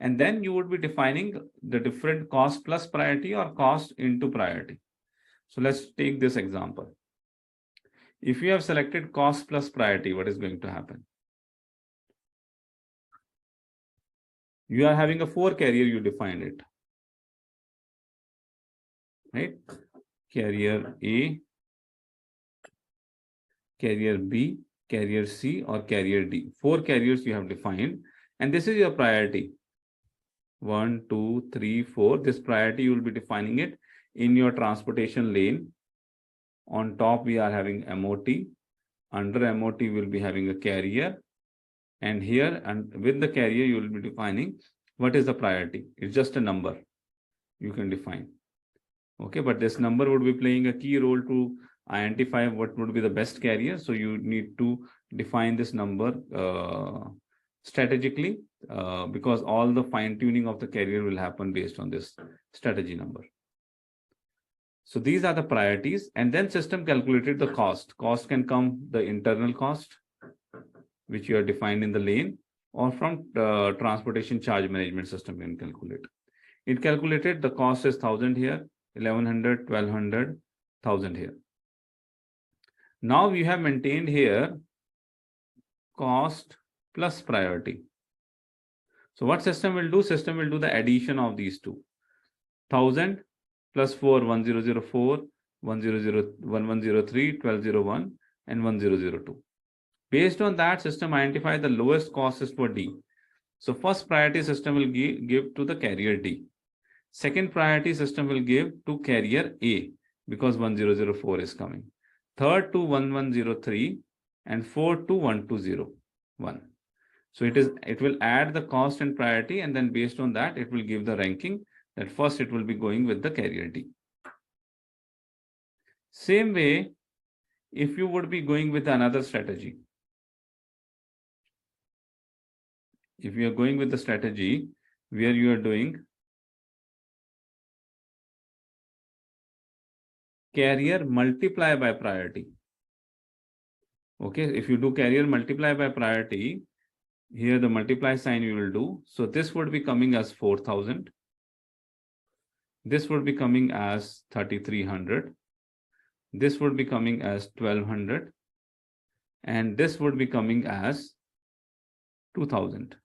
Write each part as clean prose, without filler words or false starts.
And then you would be defining the different cost plus priority or cost into priority. So let's take this example. If you have selected cost plus priority, what is going to happen? You are having a 4 carrier, you defined it, right? Carrier A, carrier B, carrier C, or carrier D. 4 carriers you have defined, and this is your priority. 1, 2, 3, 4. This priority you will be defining it in your transportation lane. On top, we are having MOT. Under MOT, we will be having a carrier. And here, and with the carrier, you will be defining what is the priority. It's just a number you can define. Okay, but this number would be playing a key role to identify what would be the best carrier. So you need to define this number strategically because all the fine tuning of the carrier will happen based on this strategy number. So these are the priorities, and then system calculated the cost. Cost can come the internal cost, which you are defined in the lane, or from transportation charge management system can calculate. It calculated the cost is 1,000 here, 1,100, 1,200, 1,000 here. Now we have maintained here cost plus priority. So what system will do? System will do the addition of these two. 1,000 plus 4, 1,004, 1,103, 1,201, and 1,002. Based on that, system identify the lowest cost is for D. So first priority system will give to the carrier D. Second priority system will give to carrier A because 1,004 is coming. Third to 1,103 and fourth to 1,201. So it will add the cost and priority, and then based on that, it will give the ranking that first it will be going with the carrier D. Same way, if you would be going with another strategy, if you are going with the strategy where you are doing carrier multiply by priority. Okay, if you do carrier multiply by priority, here the multiply sign you will do. So this would be coming as 4,000. This would be coming as 3,300. This would be coming as 1,200. And this would be coming as 2,000.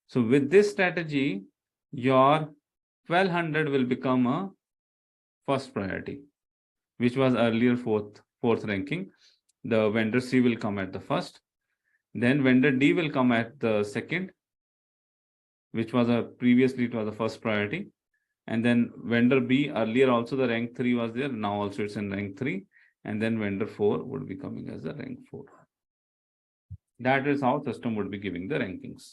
So with this strategy, your 1,200 will become a first priority, which was earlier fourth ranking. The vendor C will come at the first. Then vendor D will come at the second, which was previously it was the first priority. And then vendor B, earlier also the rank 3 was there. Now also it's in rank 3. And then vendor 4 would be coming as a rank 4. That is how system would be giving the rankings.